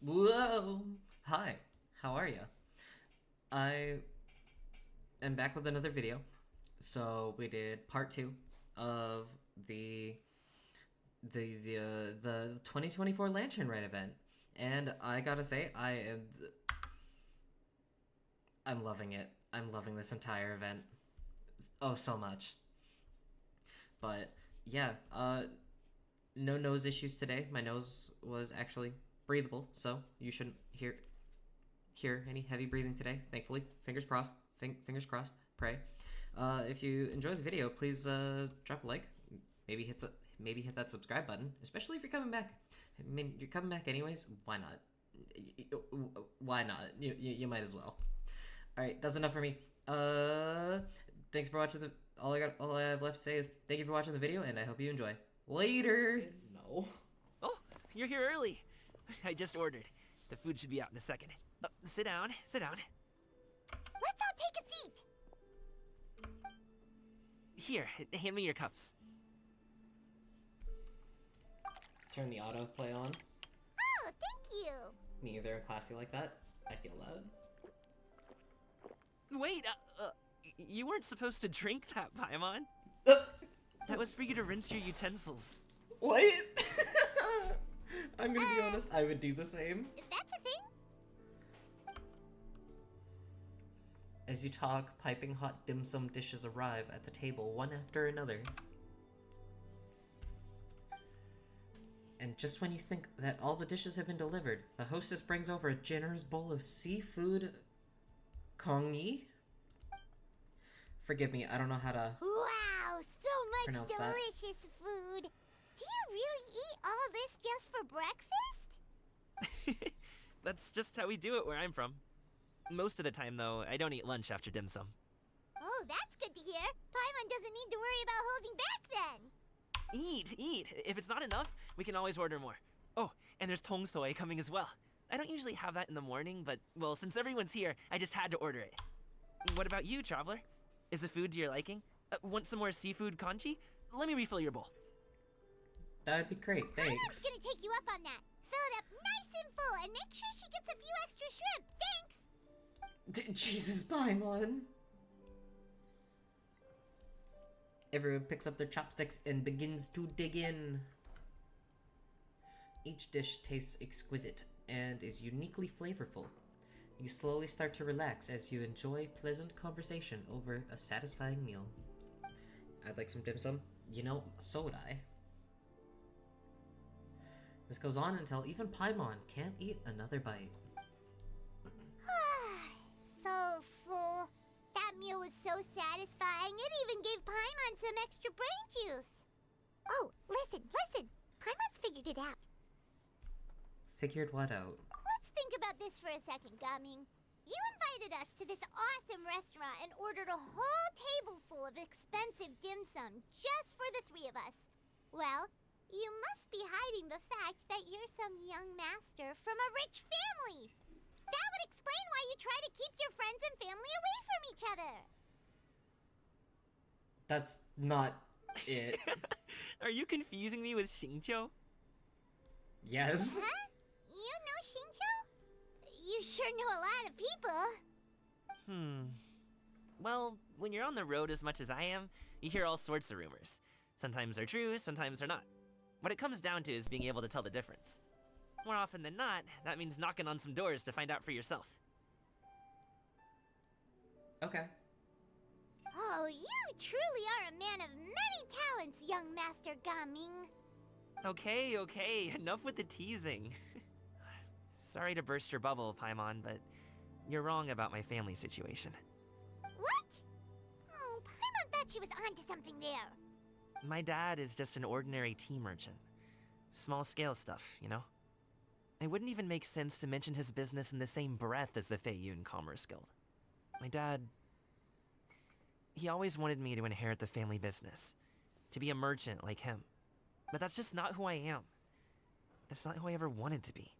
Whoa! Hi, how are you? I am back with another video. So we did part two of the the 2024 Lantern Rite event, and I gotta say I'm loving it. I'm loving this entire event. Oh, so much. But yeah, no nose issues today. My nose was actually breathable, so you shouldn't hear any heavy breathing today. Thankfully, fingers crossed. Fingers crossed. Pray. If you enjoy the video, please drop a like. Maybe maybe hit that subscribe button, especially if you're coming back. I mean, you're coming back anyways. Why not? Why not? You might as well. All right, that's enough for me. Thanks for watching the. All I have left to say is thank you for watching the video, and I hope you enjoy. Later. No. Oh, you're here early. I just ordered. The food should be out in a second. Sit down, sit down. Let's all take a seat. Here, hand me your cups. Turn the autoplay on. Oh, thank you. Me either, classy like that. I feel that. Wait, you weren't supposed to drink that, Paimon. That was for you to rinse your utensils. What? I'm gonna be honest, I would do the same. That's a thing? As you talk, piping hot dim sum dishes arrive at the table one after another. And just when you think that all the dishes have been delivered, the hostess brings over a generous bowl of seafood kongi. Forgive me, I don't know how to Wow, so much pronounce that. delicious food. Do you really eat all this just for breakfast? That's just how we do it where I'm from. Most of the time, though, I don't eat lunch after dim sum. Oh, that's good to hear. Paimon doesn't need to worry about holding back then. Eat! If it's not enough, we can always order more. Oh, and there's tong soy coming as well. I don't usually have that in the morning, but, well, since everyone's here, I just had to order it. What about you, traveler? Is the food to your liking? Want some more seafood kanchi? Let me refill your bowl. That would be great, Paimon's thanks. gonna take you up on that. Fill it up nice and full and make sure she gets a few extra shrimp. Thanks. Jesus, Paimon. Everyone picks up their chopsticks and begins to dig in. Each dish tastes exquisite and is uniquely flavorful. You slowly start to relax as you enjoy pleasant conversation over a satisfying meal. I'd like some dim sum. You know, so would I. This goes on until even Paimon can't eat another bite. So full. That meal was so satisfying, it even gave Paimon some extra brain juice. Oh, listen. Paimon's figured it out. Figured what out? Let's think about this for a second, Gaming. You invited us to this awesome restaurant and ordered a whole table full of expensive dim sum just for the three of us. Well, you must be hiding the fact that you're some young master from a rich family. That would explain why you try to keep your friends and family away from each other. That's not it. Are you confusing me with Xingqiu? Yes. Huh? You know Xingqiu? You sure know a lot of people. Well, when you're on the road as much as I am, you hear all sorts of rumors. Sometimes they're true, sometimes they're not. What it comes down to is being able to tell the difference. More often than not, that means knocking on some doors to find out for yourself. Okay. Oh, you truly are a man of many talents, young Master Gaming. Okay, enough with the teasing. Sorry to burst your bubble, Paimon, but you're wrong about my family situation. What? Oh, Paimon thought she was onto something there. My dad is just an ordinary tea merchant. Small scale stuff, you know? It wouldn't even make sense to mention his business in the same breath as the Feiyun Commerce Guild. My dad... he always wanted me to inherit the family business. To be a merchant like him. But that's just not who I am. It's not who I ever wanted to be.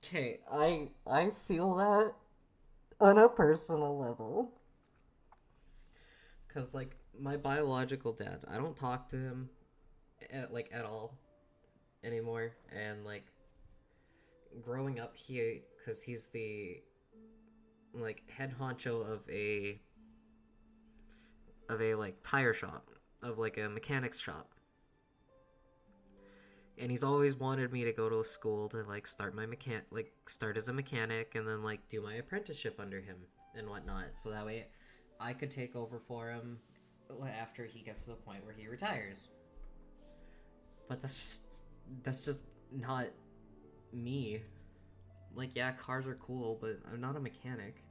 Okay, I feel that on a personal level. Cause like my biological dad, I don't talk to him. like at all anymore. And like growing up, because he's the like head honcho of a like tire shop, of like a mechanics shop. And he's always wanted me to go to school to like start as a mechanic and then like do my apprenticeship under him and whatnot, so that way I could take over for him after he gets to the point where he retires. But that's just not me. Like, yeah, cars are cool, but I'm not a mechanic.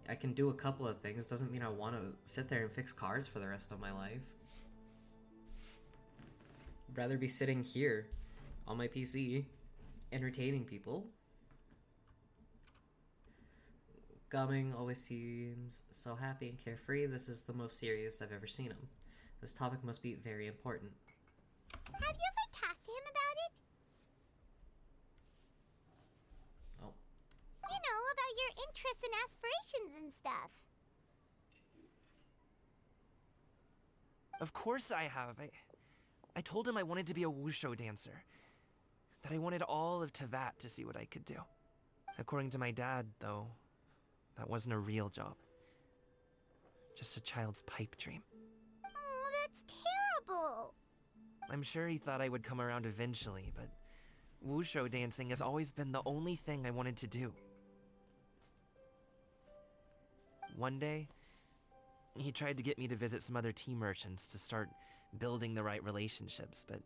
I can do a couple of things, doesn't mean I want to sit there and fix cars for the rest of my life. I'd rather be sitting here on my PC, entertaining people. Gumming always seems so happy and carefree. This is the most serious I've ever seen him. This topic must be very important. Have you ever talked to him about it? Oh. You know, about your interests and aspirations and stuff. Of course I have. I told him I wanted to be a wushu dancer. That I wanted all of Tevat to see what I could do. According to my dad, though, that wasn't a real job. Just a child's pipe dream. Oh, that's terrible. I'm sure he thought I would come around eventually, but wushu dancing has always been the only thing I wanted to do. One day, he tried to get me to visit some other tea merchants to start building the right relationships, but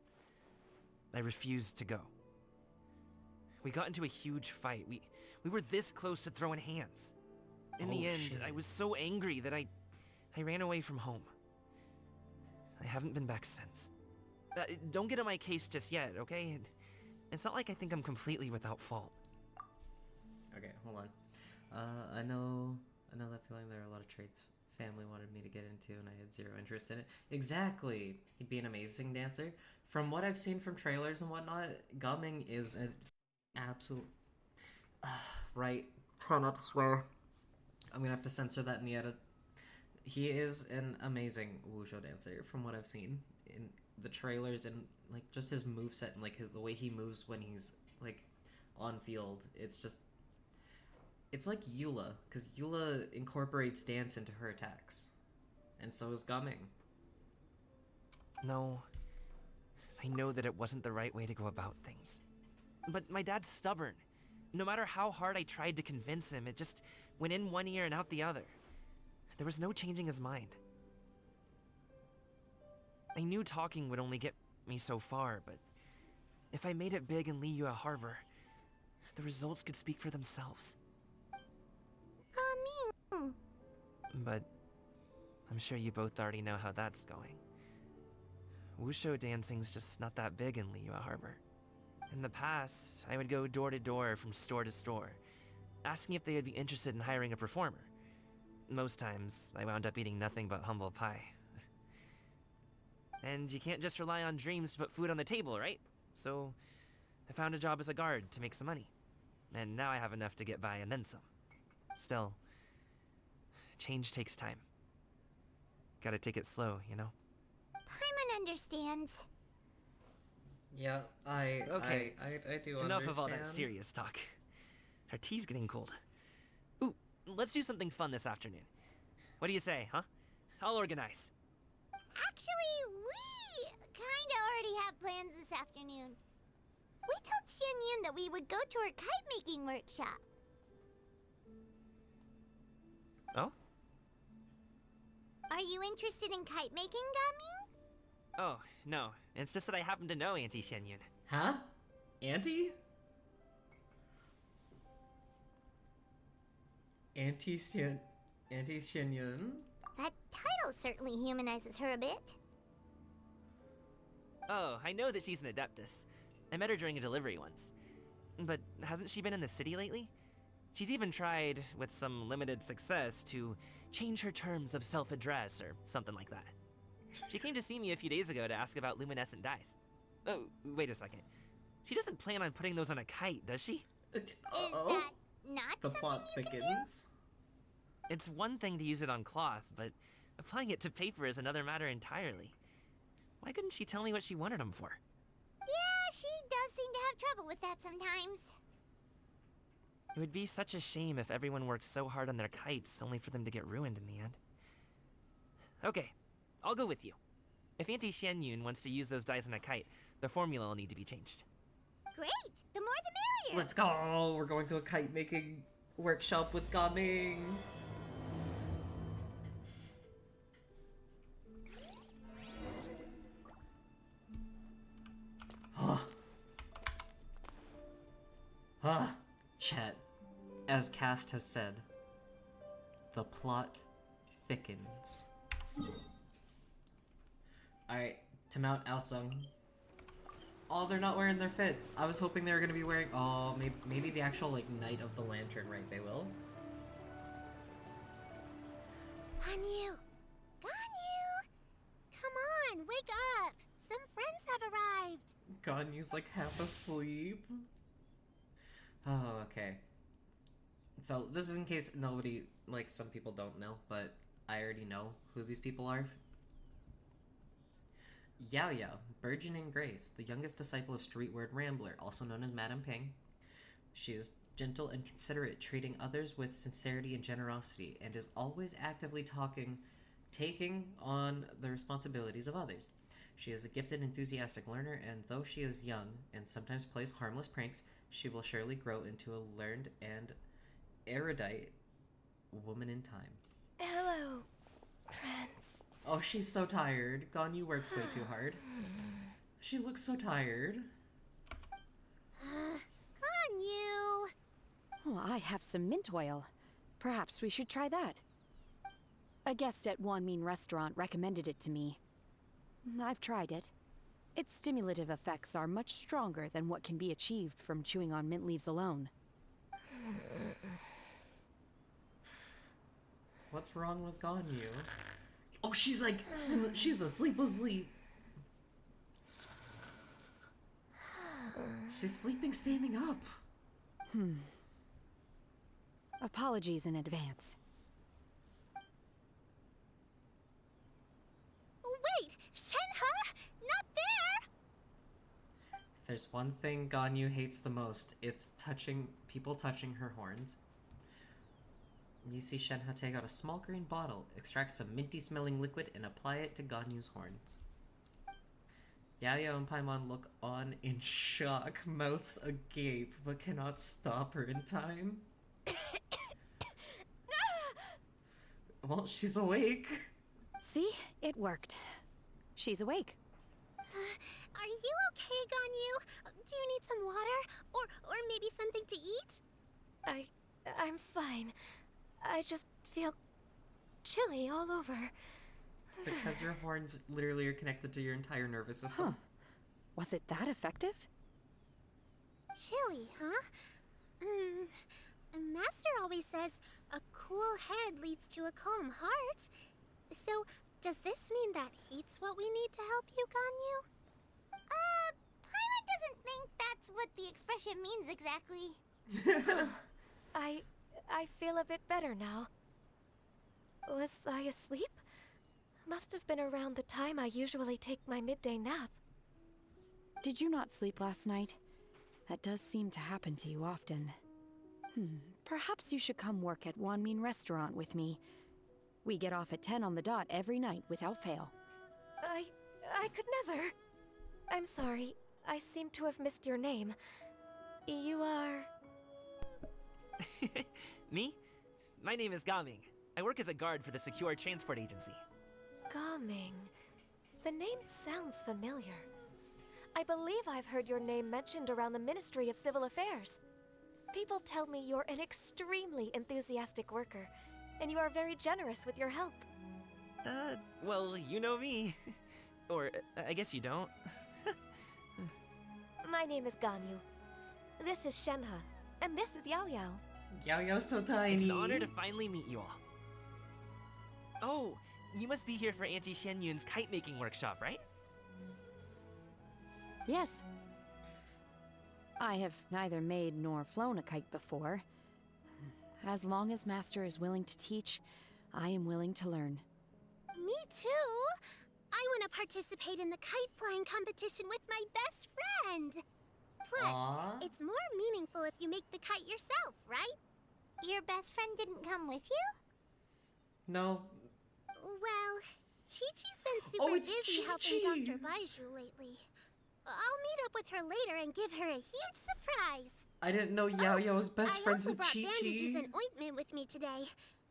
I refused to go. We got into a huge fight. We were this close to throwing hands. In the end, shit. I was so angry that I ran away from home. I haven't been back since. Don't get on my case just yet, okay? It's not like I think I'm completely without fault. Okay, hold on. I know that feeling. There are a lot of traits family wanted me to get into, and I had zero interest in it. Exactly. He'd be an amazing dancer. From what I've seen from trailers and whatnot, Gumming is an absolute... right. Try not to swear. I'm gonna have to censor that in the edit. He is an amazing wushu dancer from what I've seen in the trailers, and like just his moveset and like the way he moves when he's like on field. It's like Eula, because Eula incorporates dance into her attacks. And so is Gumming. No, I know that it wasn't the right way to go about things. But my dad's stubborn. No matter how hard I tried to convince him, it just went in one ear and out the other. There was no changing his mind. I knew talking would only get me so far, but if I made it big in Liyue Harbor, the results could speak for themselves. Gumming. But I'm sure you both already know how that's going. Wushu dancing's just not that big in Liyue Harbor. In the past, I would go door to door from store to store, asking if they would be interested in hiring a performer. Most times, I wound up eating nothing but humble pie. And you can't just rely on dreams to put food on the table, right? So, I found a job as a guard to make some money. And now I have enough to get by and then some. Still, change takes time. Gotta take it slow, you know? Paimon understands. Yeah, Okay. I do Enough of all that understand. serious talk. Our tea's getting cold. Ooh, let's do something fun this afternoon. What do you say, huh? I'll organize. Actually, we kinda already have plans this afternoon. We told Xianyun that we would go to her kite-making workshop. Oh? Are you interested in kite-making, Gumming? Oh, no. It's just that I happen to know Auntie Xianyun. Huh? Auntie? Auntie Xianyun? That title certainly humanizes her a bit. Oh, I know that she's an Adeptus. I met her during a delivery once. But hasn't she been in the city lately? She's even tried, with some limited success, to change her terms of self-address or something like that. She came to see me a few days ago to ask about luminescent dyes. Oh, wait a second. She doesn't plan on putting those on a kite, does she? Is that not The something plot you can do? thickens. It's one thing to use it on cloth, but applying it to paper is another matter entirely. Why couldn't she tell me what she wanted them for? Yeah, she does seem to have trouble with that sometimes. It would be such a shame if everyone worked so hard on their kites only for them to get ruined in the end. Okay, I'll go with you. If Auntie Xianyun wants to use those dies on a kite, the formula will need to be changed. Great! The more the merrier! Let's go! We're going to a kite making workshop with Gaming. Chet, as Cast has said, the plot thickens. Alright, to mount Alsung. Oh, they're not wearing their fits. I was hoping they were gonna be wearing. Oh, maybe the actual like Knight of the Lantern, right? They will. Ganyu! Ganyu! Come on, wake up! Some friends have arrived! Ganyu's like half asleep. Oh, okay. So this is in case nobody, like some people don't know, but I already know who these people are. Yao Yao, burgeoning grace, the youngest disciple of Streetward Rambler, also known as Madame Ping. She is gentle and considerate, treating others with sincerity and generosity, and is always actively taking on the responsibilities of others. She is a gifted, enthusiastic learner, and though she is young and sometimes plays harmless pranks, she will surely grow into a learned and erudite woman in time. Hello, friends. Oh, she's so tired. Ganyu works way too hard. She looks so tired. Ganyu! Oh, I have some mint oil. Perhaps we should try that. A guest at Wanmin Restaurant recommended it to me. I've tried it. Its stimulative effects are much stronger than what can be achieved from chewing on mint leaves alone. What's wrong with Ganyu? Oh, she's like, she's asleep. She's sleeping standing up. Apologies in advance. Wait! Shenhe! Not there! If there's one thing Ganyu hates the most, it's people touching her horns. You see Shenhe take out a small green bottle, extract some minty-smelling liquid, and apply it to Ganyu's horns. Yao Yao and Paimon look on in shock, mouths agape, but cannot stop her in time. Well, she's awake. See? It worked. She's awake. Are you okay, Ganyu? Do you need some water? Or maybe something to eat? I'm fine. I just feel chilly all over. Because your horns literally are connected to your entire nervous system. Huh. Was it that effective? Chilly, huh? Master always says a cool head leads to a calm heart. So, does this mean that heat's what we need to help you, Ganyu? Paimon doesn't think that's what the expression means exactly. I feel a bit better now. Was I asleep? Must have been around the time I usually take my midday nap. Did you not sleep last night? That does seem to happen to you often. Perhaps you should come work at Wanmin Restaurant with me. We get off at 10 on the dot every night without fail. I could never. I'm sorry. I seem to have missed your name. You are... Me? My name is Gaming. I work as a guard for the Secure Transport Agency. Gaming. The name sounds familiar. I believe I've heard your name mentioned around the Ministry of Civil Affairs. People tell me you're an extremely enthusiastic worker, and you are very generous with your help. Well, you know me. Or, I guess you don't. My name is Ganyu. This is Shenhe, and this is Yao Yao. Yao Yao's so tiny. It's an honor to finally meet you all. Oh, you must be here for Auntie Xianyun's kite-making workshop, right? Yes. I have neither made nor flown a kite before. As long as Master is willing to teach, I am willing to learn. Me too. I want to participate in the kite flying competition with my best friend. Plus, Aw. it's more meaningful if you make the kite yourself, right? Your best friend didn't come with you? No. Well, Chi-Chi's been Oh, super it's busy helping Chi-Chi. Dr. Baiju lately. I'll meet up with her later and give her a huge surprise. I didn't know Yao Yao was best friends with I also brought bandages Chi-Chi. and ointment with me today.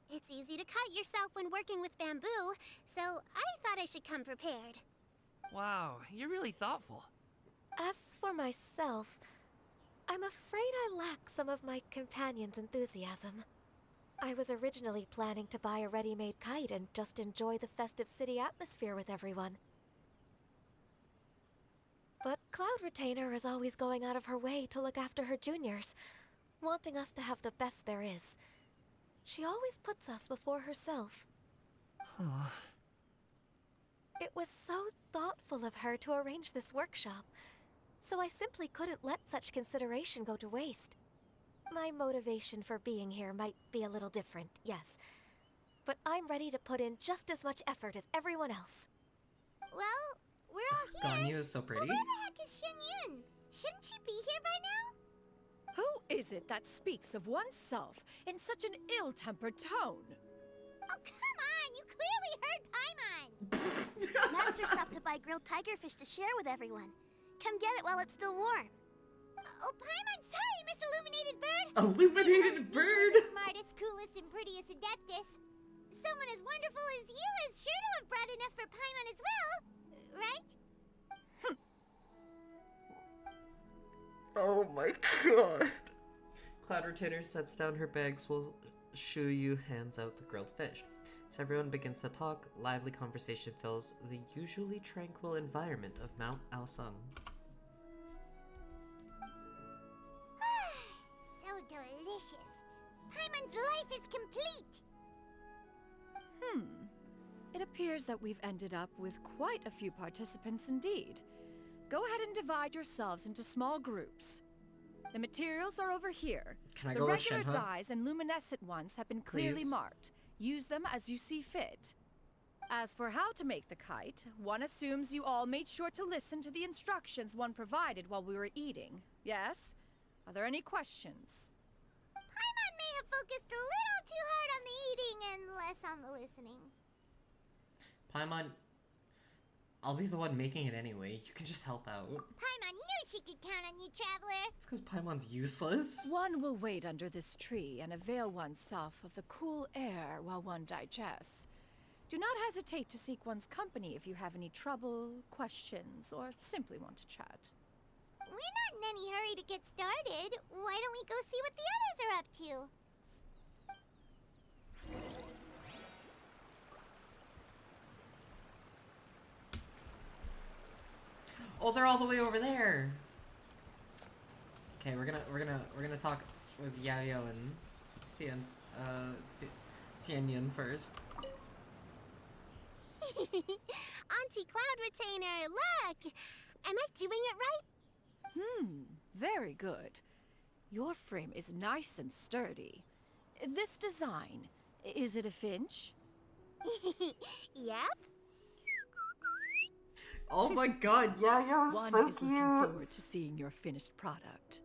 It's easy to cut yourself when working with bamboo, so I thought I should come prepared. Wow, you're really thoughtful. As for myself, I'm afraid I lack some of my companion's enthusiasm. I was originally planning to buy a ready-made kite and just enjoy the festive city atmosphere with everyone. But Cloud Retainer is always going out of her way to look after her juniors, wanting us to have the best there is. She always puts us before herself. Huh. It was so thoughtful of her to arrange this workshop, so I simply couldn't let such consideration go to waste. My motivation for being here might be a little different, yes, but I'm ready to put in just as much effort as everyone else. Well, we're all here. Ganyu is so pretty. But where the heck is Xianyun? Shouldn't she be here by now? Who is it that speaks of oneself in such an ill-tempered tone? Oh, come on! You clearly heard Paimon! Master stopped to buy grilled tigerfish to share with everyone. Come get it while it's still warm. Oh, Paimon, sorry, Miss Illuminated Bird! Illuminated bird! The smartest, coolest, and prettiest Adeptus. Someone as wonderful as you is sure to have brought enough for Paimon as well, right? Oh my god. Cloud Retainer sets down her bags while Shuyu hands out the grilled fish. As everyone begins to talk, lively conversation fills the usually tranquil environment of Mount Aosung. So delicious. Paimon's life is complete. It appears that we've ended up with quite a few participants indeed. Go ahead and divide yourselves into small groups. The materials are over here. Can I The go with regular Shenhe? dyes and luminescent ones have been clearly Please? marked. Use them as you see fit. As for how to make the kite, one assumes you all made sure to listen to the instructions one provided while we were eating. Yes? Are there any questions? Paimon may have focused a little too hard on the eating and less on the listening. Paimon, I'll be the one making it anyway. You can just help out. Paimon knew she could count on you, Traveler. It's because Paimon's useless. One will wait under this tree and avail oneself of the cool air while one digests. Do not hesitate to seek one's company if you have any trouble, questions, or simply want to chat. We're not in any hurry to get started. Why don't we go see what the others are up to? Oh, they're all the way over there. Okay, we're gonna talk with Yao Yao and Xianyun first. Auntie Cloud Retainer, look! Am I doing it right? Very good. Your frame is nice and sturdy. This design, is it a finch? Yep. Oh my god, Yao Yao is One so is looking cute. forward to seeing your finished product.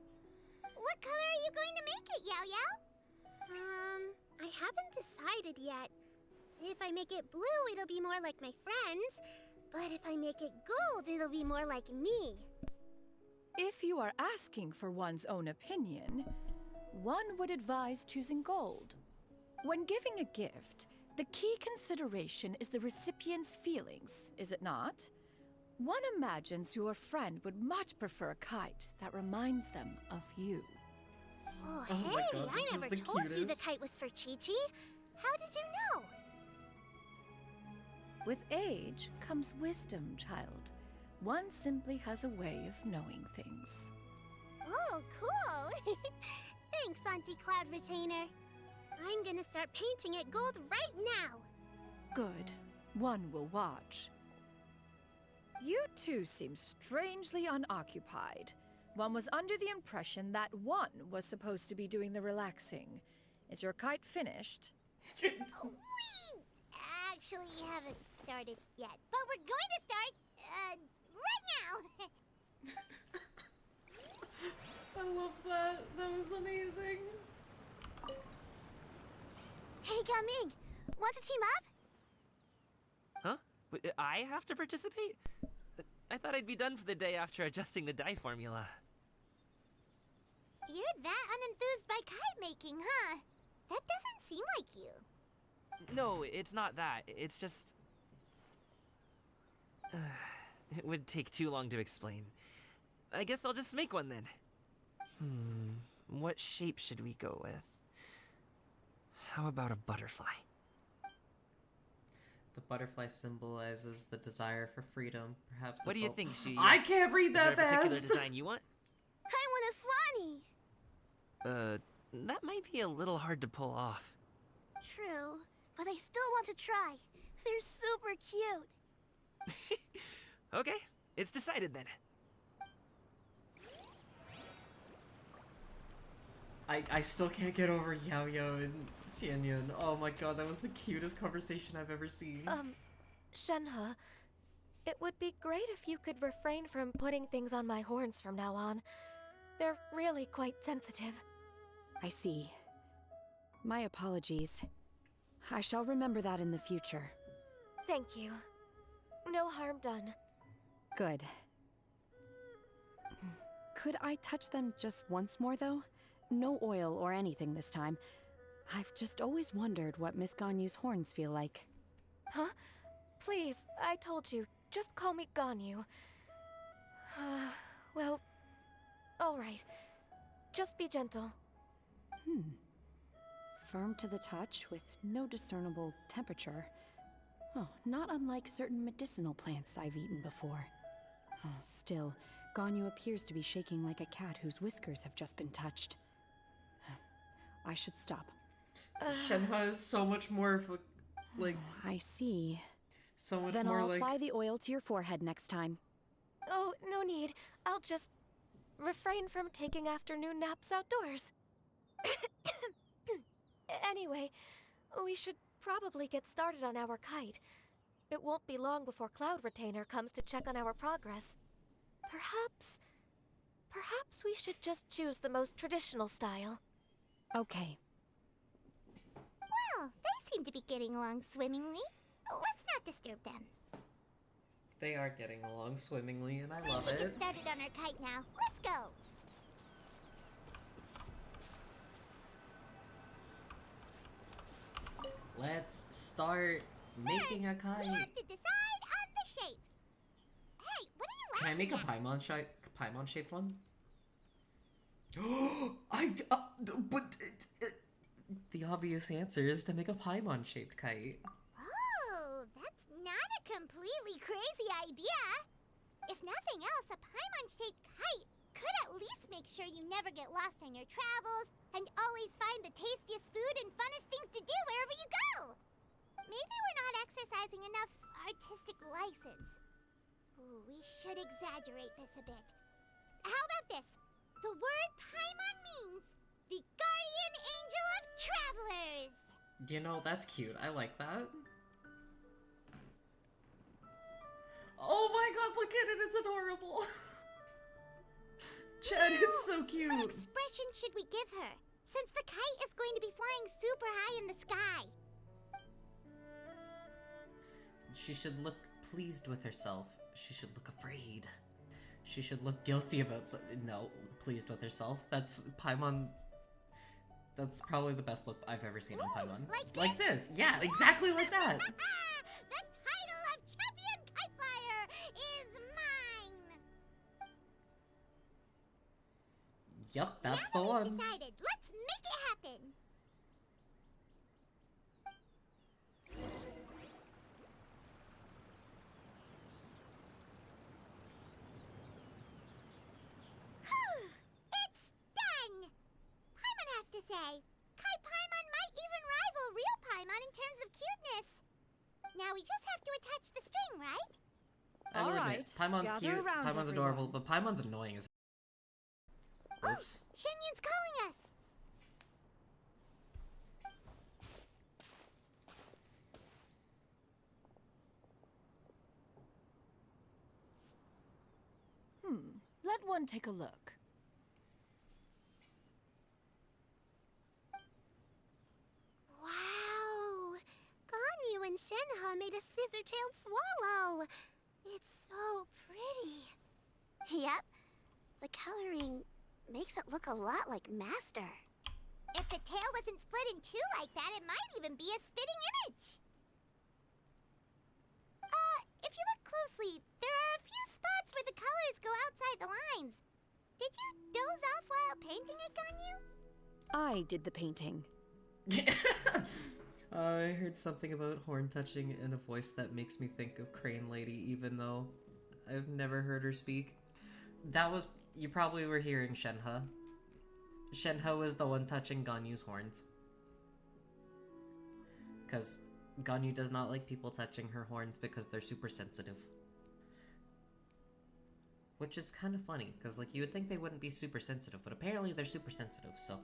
What color are you going to make it, Yao Yao? I haven't decided yet. If I make it blue, it'll be more like my friends. But if I make it gold, it'll be more like me. If you are asking for one's own opinion, one would advise choosing gold. When giving a gift, the key consideration is the recipient's feelings, is it not? One imagines your friend would much prefer a kite that reminds them of you. Oh, Oh my hey, God, I this is never the told you the cutest. kite was for Chi-Chi. How did you know? With age comes wisdom, child. One simply has a way of knowing things. Oh, cool. Thanks, Auntie Cloud Retainer. I'm gonna start painting it gold right now. Good. One will watch. You two seem strangely unoccupied. One was under the impression that one was supposed to be doing the relaxing. Is your kite finished? We actually haven't started yet, but we're going to start, right now. I love that. That was amazing. Hey, Gaming, want to team up? Huh? I have to participate? I thought I'd be done for the day after adjusting the dye formula. You're that unenthused by kite making, huh? That doesn't seem like you. No, it's not that. It's just... it would take too long to explain. I guess I'll just make one then. What shape should we go with? How about a butterfly? The butterfly symbolizes the desire for freedom. Perhaps. What do that's you all- think, Shuya? I can't read Is there that a particular fast. design you want? I want a swanee. That might be a little hard to pull off. True, but I still want to try. They're super cute. Okay, it's decided then. I still can't get over Yao Yao and Xianyun. Oh my god, that was the cutest conversation I've ever seen. Shenhe, it would be great if you could refrain from putting things on my horns from now on. They're really quite sensitive. I see. My apologies. I shall remember that in the future. Thank you. No harm done. Good. Could I touch them just once more, though? No oil or anything this time. I've just always wondered what Miss Ganyu's horns feel like. Huh? Please, I told you. Just call me Ganyu. Well, alright. Just be gentle. Firm to the touch with no discernible temperature. Oh, not unlike certain medicinal plants I've eaten before. Oh, still, Ganyu appears to be shaking like a cat whose whiskers have just been touched. I should stop. Shenhe is so much more of a, like, I see. so much Then more I'll like. apply the oil to your forehead next time. Oh, no need. I'll just refrain from taking afternoon naps outdoors. Anyway, we should probably get started on our kite. It won't be long before Cloud Retainer comes to check on our progress. Perhaps we should just choose the most traditional style. Okay. Well, they seem to be getting along swimmingly. Let's not disturb them. They are getting along swimmingly, and I We love should it. get started on our kite now. Let's go. Let's start making a First, we kite. have to decide on the shape. Hey, what are you Can I laughing make a at? Paimon shaped one? But the obvious answer is to make a Paimon shaped kite. Oh, that's not a completely crazy idea. If nothing else, a Paimon-shaped kite could at least make sure you never get lost on your travels and always find the tastiest food and funnest things to do wherever you go. Maybe we're not exercising enough artistic license. Ooh, we should exaggerate this a bit. How about this? The word Paimon means the guardian angel of travelers. You know, that's cute. I like that. Oh my god, look at it. It's adorable. Chad, it's so What cute. expression should we give her? Since the kite is going to be flying super high in the sky. She should look pleased with herself. She should look afraid. She should look guilty about no, pleased with herself. That's Paimon. That's probably the best look I've ever seen on Ooh, Paimon. like this? Yeah, exactly like that. The title of champion kite flyer is mine. Yep, that's now the that one. we've decided, let's make it happen. It's done! Paimon has to say, Kai Paimon might even rival real Paimon in terms of cuteness. Now we just have to attach the string, right? I will admit, Alright, Paimon's gather cute, around, Paimon's adorable, everyone. but Paimon's annoying as Oops. Shenyun's calling us. one take a look? Wow! Ganyu and Shenhe made a scissor-tailed swallow. It's so pretty. Yep. The coloring makes it look a lot like Master. If the tail wasn't split in two like that, it might even be a spitting image. If you look closely, there are a few spots where the colors go outside the lines. Did you doze off while painting it, Ganyu? I did the painting. I heard something about horn touching in a voice that makes me think of Crane Lady, even though I've never heard her speak. That was... You probably were hearing Shenhe. Shenhe was the one touching Ganyu's horns. Because Ganyu does not like people touching her horns because they're super sensitive. Which is kind of funny, because like you would think they wouldn't be super sensitive, but apparently they're super sensitive, so...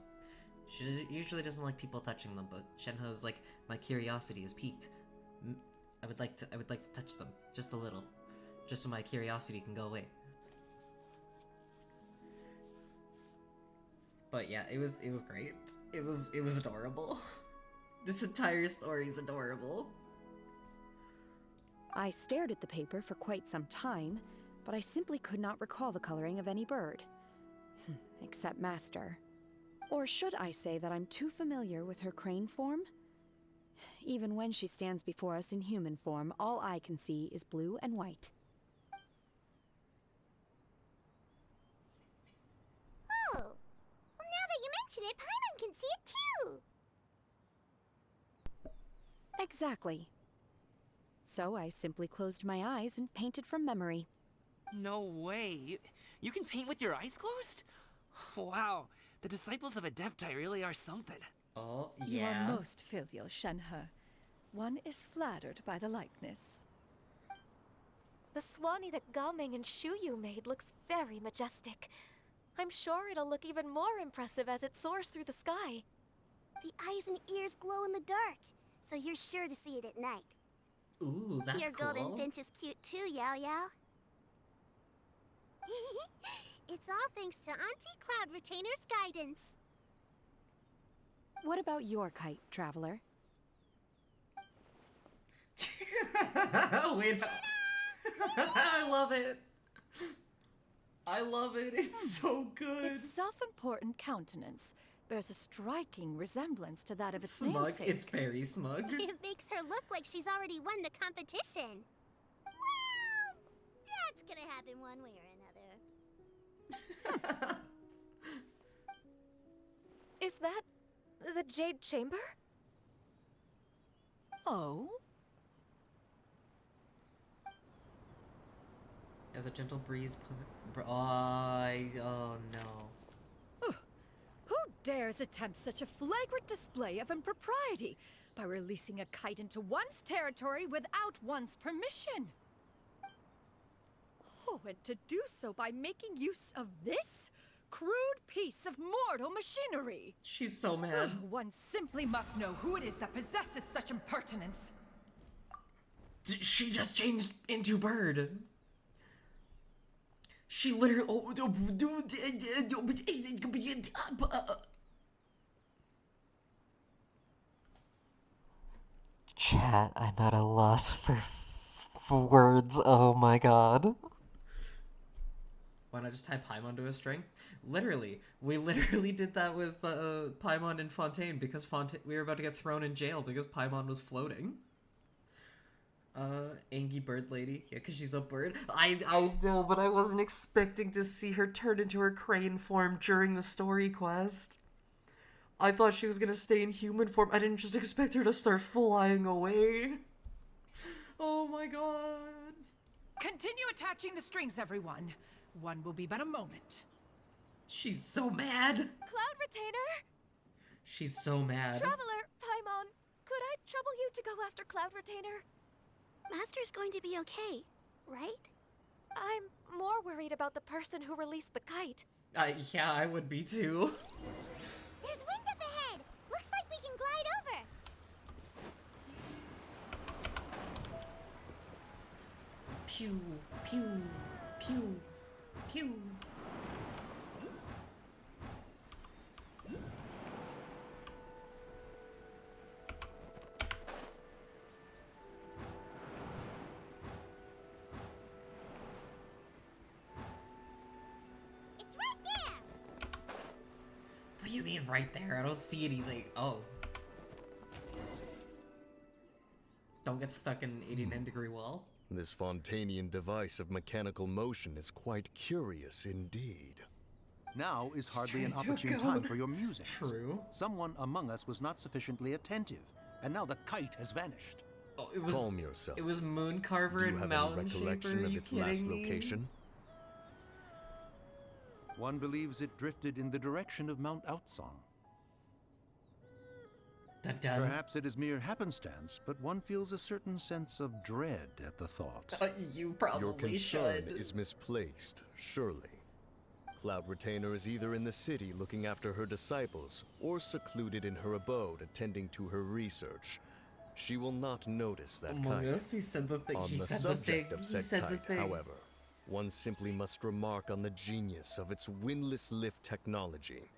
She usually doesn't like people touching them, but Shenhe's like, my curiosity is piqued. I would like to touch them, just a little. Just so my curiosity can go away. But yeah, it was great. It was adorable. This entire story is adorable. I stared at the paper for quite some time, but I simply could not recall the coloring of any bird. Except Master. Or should I say that I'm too familiar with her crane form? Even when she stands before us in human form, all I can see is blue and white. Oh! Well, now that you mention it, Paimon can see it too! Exactly. So I simply closed my eyes and painted from memory. No way. You can paint with your eyes closed? Wow. The disciples of Adepti really are something. Oh, You yeah. are most filial, Shenhe. One is flattered by the likeness. The Swanee that Gaming and Shuyu made looks very majestic. I'm sure it'll look even more impressive as it soars through the sky. The eyes and ears glow in the dark, so you're sure to see it at night. Ooh, that's Your cool. golden finch is cute too, Yao Yao. It's all thanks to Auntie Cloud Retainer's guidance. What about your kite, Traveler? Wait. I love it. I love it. It's so good. Its self-important countenance bears a striking resemblance to that of its Smug. namesake. It's very smug. It makes her look like she's already won the competition. Well, that's gonna happen one way or another. Is that the Jade Chamber? Oh? As a gentle breeze oh no. Who dares attempt such a flagrant display of impropriety by releasing a kite into one's territory without one's permission? Oh, and to do so by making use of this crude piece of mortal machinery. She's so mad. One simply must know who it is that possesses such impertinence. She just changed into bird. She literally Chat, I'm at a loss for words. Oh my god. Why not just tie Paimon to a string? Literally, we literally did that with Paimon and Fontaine because we were about to get thrown in jail because Paimon was floating. Angie Bird Lady. Yeah, because she's a bird. I know, but I wasn't expecting to see her turn into her crane form during the story quest. I thought she was gonna stay in human form. I didn't just expect her to start flying away. Oh my god. Continue attaching the strings, everyone. One will be but a moment. She's so mad. Cloud Retainer? She's so mad. Traveler, Paimon, could I trouble you to go after Cloud Retainer? Master's going to be okay, right? I'm more worried about the person who released the kite. Yeah, I would be too. There's wind up ahead. Looks like we can glide over. Pew, pew, pew. Pew. It's right there! What do you mean right there? I don't see anything. Oh. Don't get stuck in an 89-degree wall. This Fontanian device of mechanical motion is quite curious indeed. Now is hardly an Straight to opportune go. time for your musings. True. Someone among us was not sufficiently attentive, and now the kite has vanished. Oh, it was. Calm yourself. It was Moon Carver Do you and have any Mountain recollection Shaper. Are of you its last kidding me? location? One believes it drifted in the direction of Mount Outsong. Dun dun. Perhaps it is mere happenstance, but one feels a certain sense of dread at the thought. You probably Your concern should. is misplaced, surely. Cloud Retainer is either in the city looking after her disciples, or secluded in her abode attending to her research. She will not notice that Among kite. Us, he said the thing. On He the said the thing. subject of He said said the kite, thing. however, one simply must remark on the genius of its windless lift technology.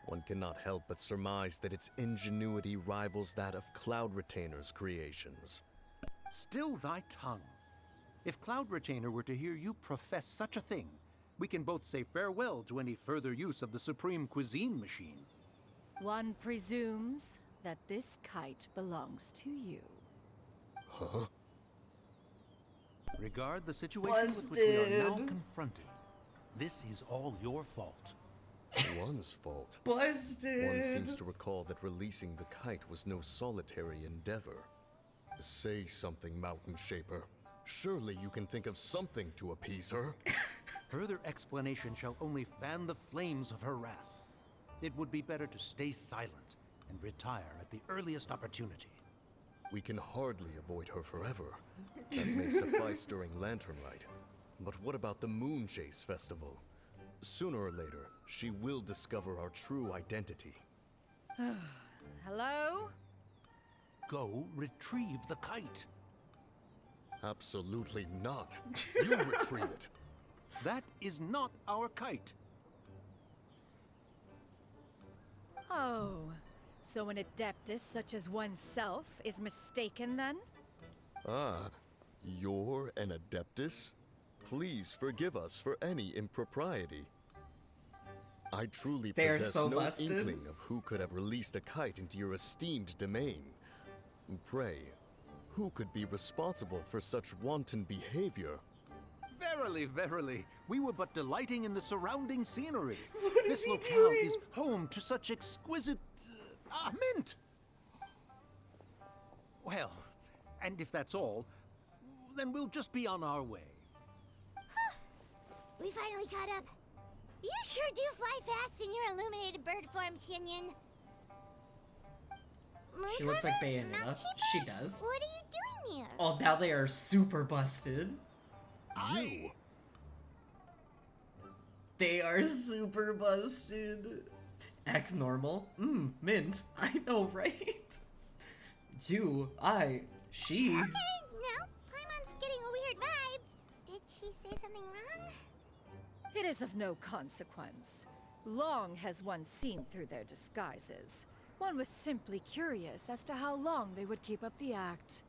One cannot help but surmise that its ingenuity rivals that of Cloud Retainer's creations. Still thy tongue. If Cloud Retainer were to hear you profess such a thing, we can both say farewell to any further use of the Supreme Cuisine Machine. One presumes that this kite belongs to you. Huh? Regard the situation with which we are now Busted. confronted. This is all your fault. One's fault. Busted. One seems to recall that releasing the kite was no solitary endeavor. Say something, Mountain Shaper. Surely you can think of something to appease her. Further explanation shall only fan the flames of her wrath. It would be better to stay silent and retire at the earliest opportunity. We can hardly avoid her forever. That may suffice during Lantern Rite. But what about the Moon Chase Festival? Sooner or later, she will discover our true identity. Hello? Go retrieve the kite. Absolutely not. You retrieve it. That is not our kite. Oh, so an adeptus such as oneself is mistaken then? Ah, you're an Adeptus? Please forgive us for any impropriety. I truly They are possess so no busted. inkling of who could have released a kite into your esteemed domain. Pray, who could be responsible for such wanton behavior? Verily, verily, we were but delighting in the surrounding scenery. What is This he locale doing? is home to such exquisite mint. Well, and if that's all, then we'll just be on our way. We finally caught up. You sure do fly fast in your illuminated bird form, Shinyan. She looks like Mooncarver? Bayonetta. Mount Cheaper? She does. What are you doing here? Oh, now they are super busted. You! They are super busted. Act normal. Mint. I know, right? You, I, she. Okay, now Paimon's getting a weird vibe. Did she say something wrong? It is of no consequence. Long has one seen through their disguises. One was simply curious as to how long they would keep up the act.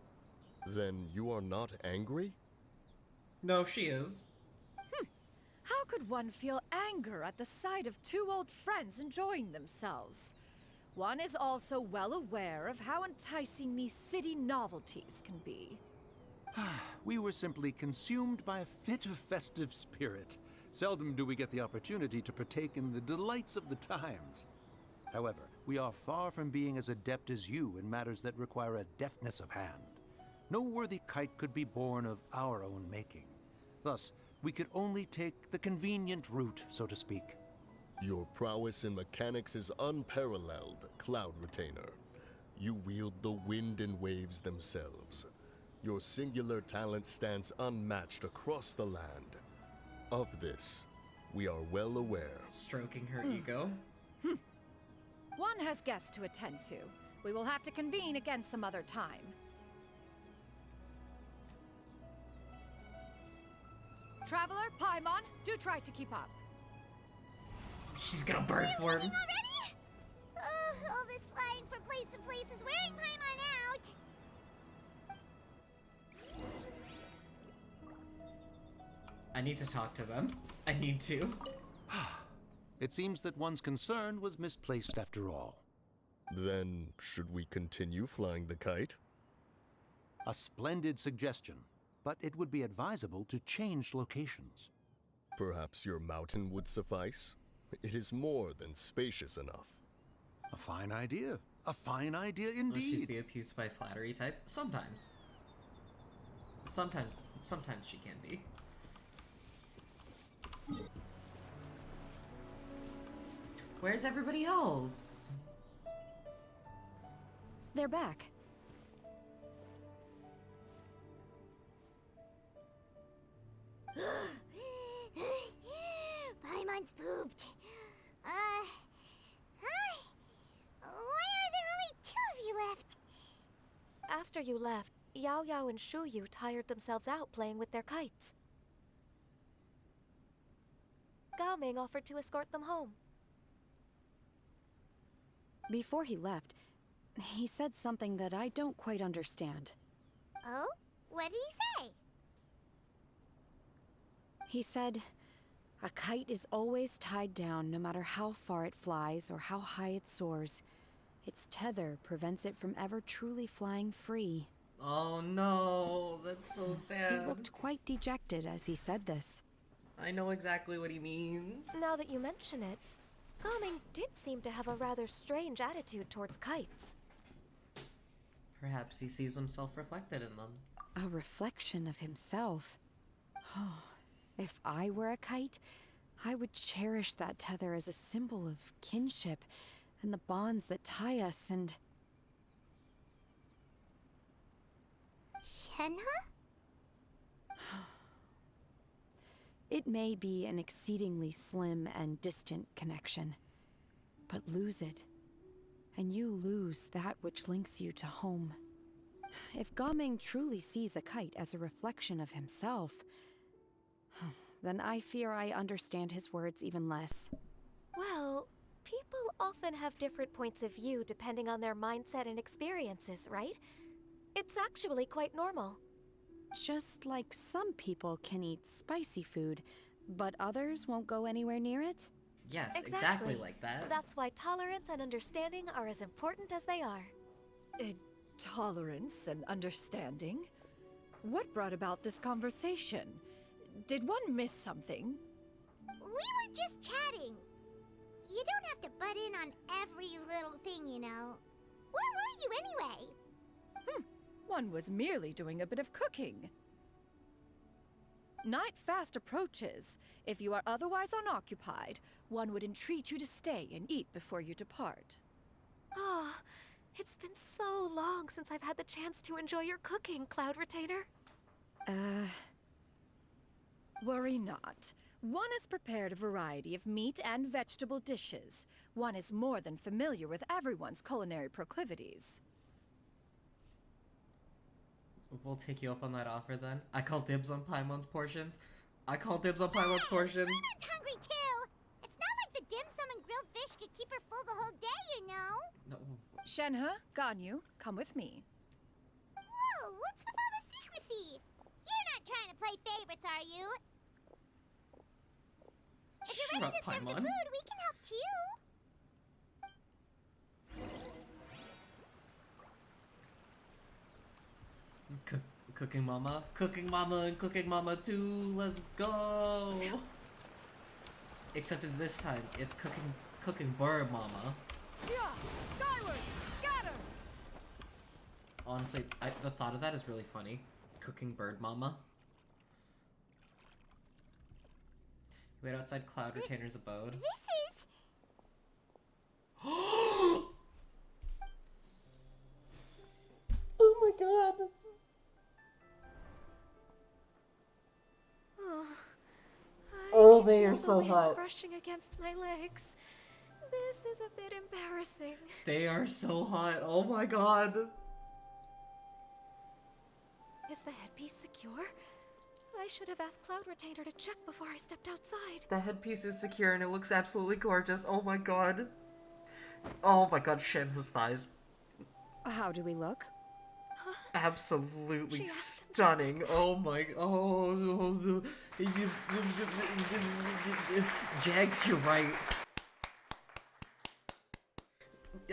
Then you are not angry? No, she is. How could one feel anger at the sight of two old friends enjoying themselves? One is also well aware of how enticing these city novelties can be. We were simply consumed by a fit of festive spirit. Seldom do we get the opportunity to partake in the delights of the times. However, we are far from being as adept as you in matters that require a deftness of hand. No worthy kite could be born of our own making. Thus, we could only take the convenient route, so to speak. Your prowess in mechanics is unparalleled, Cloud Retainer. You wield the wind and waves themselves. Your singular talent stands unmatched across the land. Of this, we are well aware. Stroking her ego. One has guests to attend to. We will have to convene again some other time. Traveler, Paimon, do try to keep up. She's gonna bird for him. Already? All this flying from place to place is wearing Paimon out. I need to talk to them. I need to. It seems that one's concern was misplaced after all. Then, should we continue flying the kite? A splendid suggestion, but it would be advisable to change locations. Perhaps your mountain would suffice? It is more than spacious enough. A fine idea. A fine idea Oh, indeed. she's the appeased by flattery type. Sometimes. Sometimes she can be. Where's everybody else? They're back. Paimon's pooped. Hi. Why are there only 2 of you left? After you left, Yao Yao and Shu Yu tired themselves out playing with their kites. Gao Ming offered to escort them home. Before he left, he said something that I don't quite understand. Oh? What did he say? He said, a kite is always tied down no matter how far it flies or how high it soars. Its tether prevents it from ever truly flying free. Oh no, that's so He sad. looked quite dejected as he said this. I know exactly what he means. Now that you mention it, Gao Ming did seem to have a rather strange attitude towards kites. Perhaps he sees himself reflected in them. A reflection of himself. Oh, if I were a kite, I would cherish that tether as a symbol of kinship and the bonds that tie us and... Shenhe? It may be an exceedingly slim and distant connection, but lose it, and you lose that which links you to home. If Gao Ming truly sees a kite as a reflection of himself, then I fear I understand his words even less. Well, people often have different points of view depending on their mindset and experiences, right? It's actually quite normal. Just like some people can eat spicy food, but others won't go anywhere near it? Yes, exactly like that. That's why tolerance and understanding are as important as they are. Tolerance and understanding? What brought about this conversation? Did one miss something? We were just chatting. You don't have to butt in on every little thing, you know. Where were you anyway? One was merely doing a bit of cooking. Night fast approaches. If you are otherwise unoccupied, one would entreat you to stay and eat before you depart. Oh, it's been so long since I've had the chance to enjoy your cooking, Cloud Retainer. Worry not. One has prepared a variety of meat and vegetable dishes. One is more than familiar with everyone's culinary proclivities. We'll take you up on that offer then. I call dibs on Paimon's portions. I call dibs on Paimon's portion. Paimon's hungry too. It's not like the dim sum and grilled fish could keep her full the whole day, you know. No. Shenhe, Ganyu, come with me. Whoa, what's with all the secrecy? You're not trying to play favorites, are you? If you're Shut ready up, to serve the Paimon. food, we can help too. Cooking Mama. Cooking Mama and Cooking Mama 2. Let's go. Except that this time, it's Cooking Bird Mama. Yeah, skyward, scatter! Honestly, the thought of that is really funny. Cooking Bird Mama. Wait outside Cloud Retainer's abode. This is... Oh my god. Oh, they are so hot. Brushing against my legs. This is a bit embarrassing. They are so hot. Oh my god. Is the headpiece secure? I should have asked Cloud Retainer to check before I stepped outside. The headpiece is secure and it looks absolutely gorgeous. Oh my god. Oh my god, Shenhe's thighs. How do we look? Absolutely She asked him stunning. Oh my. Oh. Jags, you're right.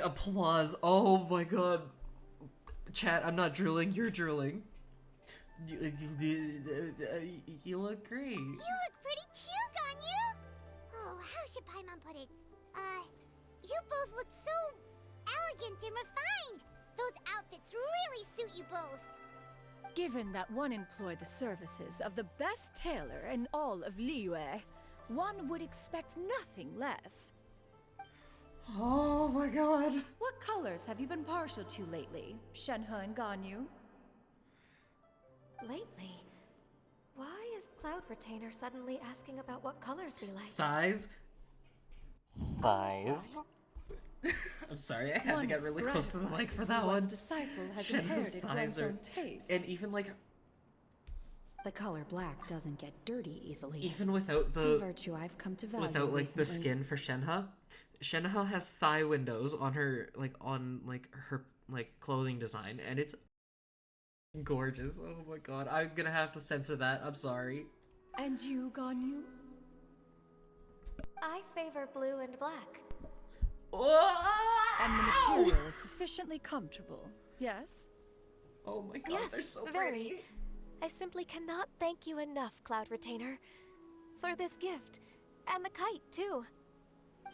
Applause. Oh my god. Chat, I'm not drooling, you're drooling. You look great. You look pretty too, Ganyu. Oh, how should Paimon put it? You both look so elegant and refined. Those outfits really suit you both. Given that one employed the services of the best tailor in all of Liyue, one would expect nothing less. Oh my god. What colors have you been partial to lately, Shenhe and Ganyu? Lately, why is Cloud Retainer suddenly asking about what colors we like? Thighs. I'm sorry, I had to get really close to the mic for that one. Disciple has Shenhe's inherited thighs one's are, own taste. and even like, The color black doesn't get dirty easily. even without A the, virtue I've come to value without like the recently. skin for Shenhe has thigh windows on her her clothing design, and it's gorgeous. Oh my god, I'm gonna have to censor that. I'm sorry. And you, Ganyu? I favor blue and black. And the material is sufficiently comfortable, yes? Oh my god, Yes, they're so very. pretty. I simply cannot thank you enough, Cloud Retainer, for this gift. And the kite, too.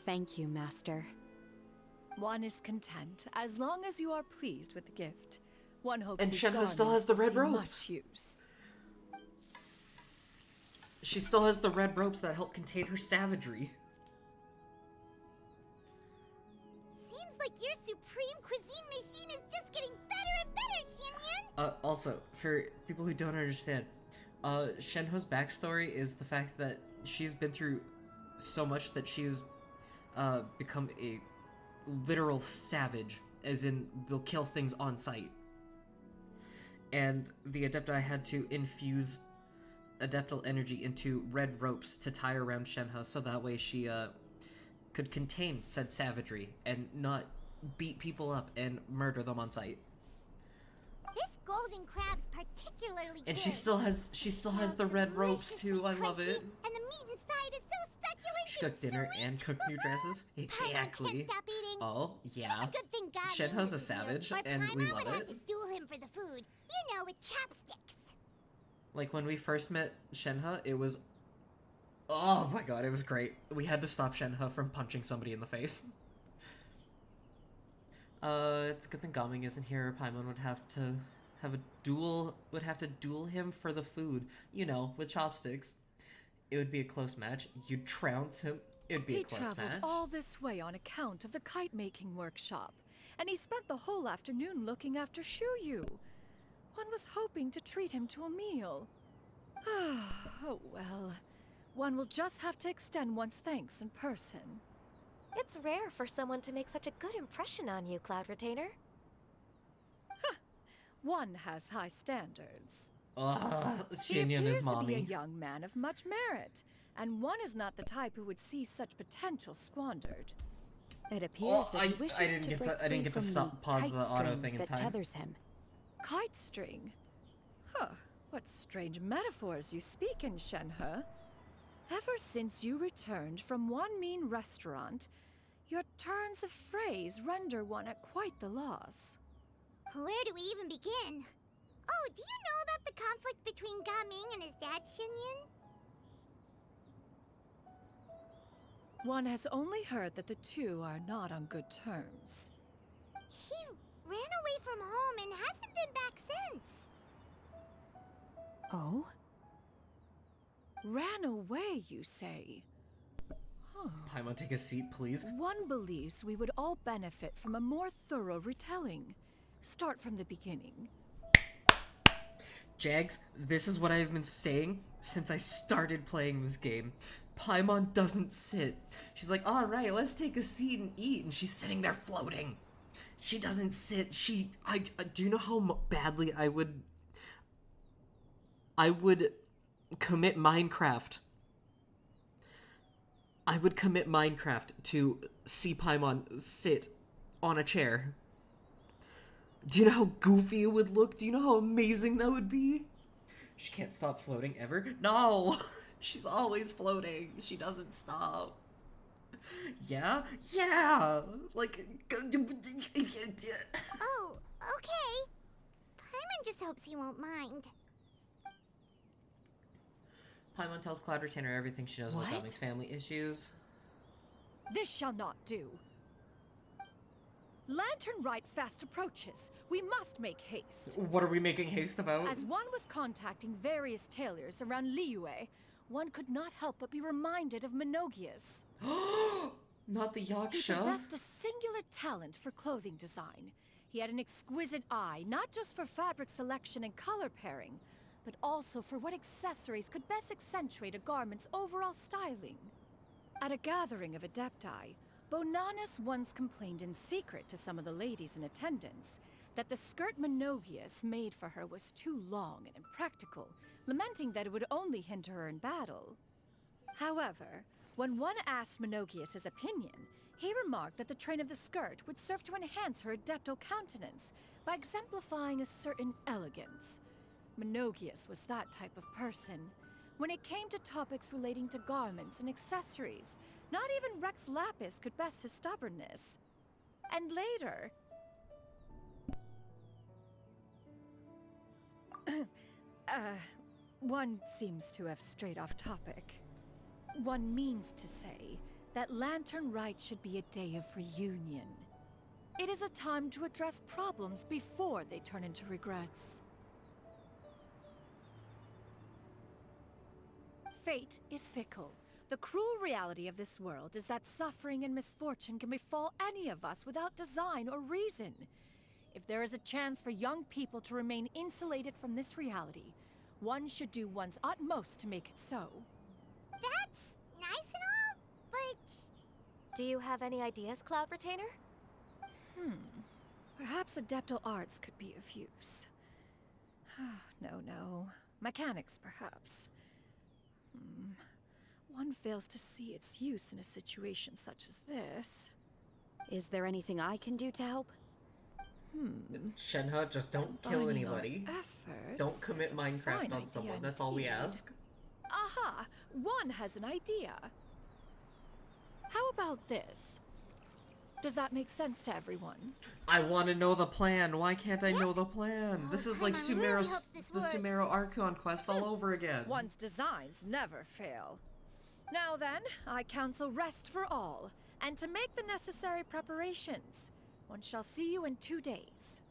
Thank you, Master. One is content as long as you are pleased with the gift. One hopes And his Shenhe still garments has the will red see ropes. much use. She still has the red ropes that help contain her savagery. Seems like your supreme cuisine machine is just getting better and better, Xianyun. Also, for people who don't understand, Shenhe's backstory is the fact that she's been through so much that she's become a literal savage, as in will kill things on sight. And the Adepti had to infuse Adeptal energy into red ropes to tie around Shenhe, so that way she could contain said savagery and not beat people up and murder them on sight. This golden crab's particularly And good. she still has the red ropes too. I love it. And the meat inside is so succulent. She cooked dinner and cooked new dresses. Exactly. Can't stop eating. Oh yeah. It's a good thing God Shenhe's a isn't here, savage, or and we Paimon love would have it. to duel him for the food. You know, with chopsticks. Like when we first met Shenhe, it was, oh my god, it was great. We had to stop Shenhe from punching somebody in the face. It's a good thing Gaming isn't here. Paimon would have to duel him for the food, you know, with chopsticks. It would be a close match. You'd trounce him. It would be He a close traveled match. all this way on account of the kite-making workshop, and he spent the whole afternoon looking after Shuyu. One was hoping to treat him to a meal. Oh well. One will just have to extend one's thanks in person. It's rare for someone to make such a good impression on you, Cloud Retainer. One has high standards. She He and appears his to be a mommy. young man of much merit, and one is not the type who would see such potential squandered. It appears that he I wishes didn't to get break to- I didn't free get to from stop- the pause kite the auto string thing in that time. tethers him. Kite string? Huh, what strange metaphors you speak in, Shenhe. Ever since you returned from one mean restaurant, your turns of phrase render one at quite the loss. Where do we even begin? Oh, do you know about the conflict between Gaming and his dad, Xianyun? One has only heard that the two are not on good terms. He ran away from home and hasn't been back since. Oh? Ran away, you say? Paimon, take a seat, please. One believes we would all benefit from a more thorough retelling. Start from the beginning. Jags, this is what I've been saying since I started playing this game. Paimon doesn't sit. She's like, alright, let's take a seat and eat, and she's sitting there floating. She doesn't sit. Do you know how badly I would commit Minecraft. I would commit Minecraft to see Paimon sit on a chair. Do you know how goofy it would look? Do you know how amazing that would be? She can't stop floating ever? No! She's always floating. She doesn't stop. Yeah? Yeah! Like... Oh, okay. Paimon just hopes he won't mind. Paimon tells Cloud Retainer everything she knows about Domini's family issues. This shall not do. Lantern Rite fast approaches. We must make haste. What are we making haste about? As one was contacting various tailors around Liyue, one could not help but be reminded of Menogias. Not the He Yaksha. possessed a singular talent for clothing design. He had an exquisite eye, not just for fabric selection and color pairing, but also for what accessories could best accentuate a garment's overall styling. At a gathering of Adepti, Bonanis once complained in secret to some of the ladies in attendance that the skirt Menogias made for her was too long and impractical, lamenting that it would only hinder her in battle. However, when one asked Menogias his opinion, he remarked that the train of the skirt would serve to enhance her adeptal countenance by exemplifying a certain elegance. Menogias was that type of person. When it came to topics relating to garments and accessories, not even Rex Lapis could best his stubbornness. And later... one seems to have strayed off topic. One means to say that Lantern Rite should be a day of reunion. It is a time to address problems before they turn into regrets. Fate is fickle. The cruel reality of this world is that suffering and misfortune can befall any of us without design or reason. If there is a chance for young people to remain insulated from this reality, one should do one's utmost to make it so. That's nice and all, but... Do you have any ideas, Cloud Retainer? Perhaps adeptal arts could be of use. No. Mechanics, perhaps. One fails to see its use in a situation such as this. Is there anything I can do to help? Shenhe, just don't kill Combining our anybody. efforts Don't is commit a Minecraft fine on someone. idea That's all we indeed. ask. Aha! One has an idea. How about this? Does that make sense to everyone? I want to know the plan. Why can't I know the plan? Oh, This is like Paimon really Sumero's, hopes this the works. Sumero Archon quest all over again. One's designs never fail. Now then, I counsel rest for all, and to make the necessary preparations. One shall see you in 2 days.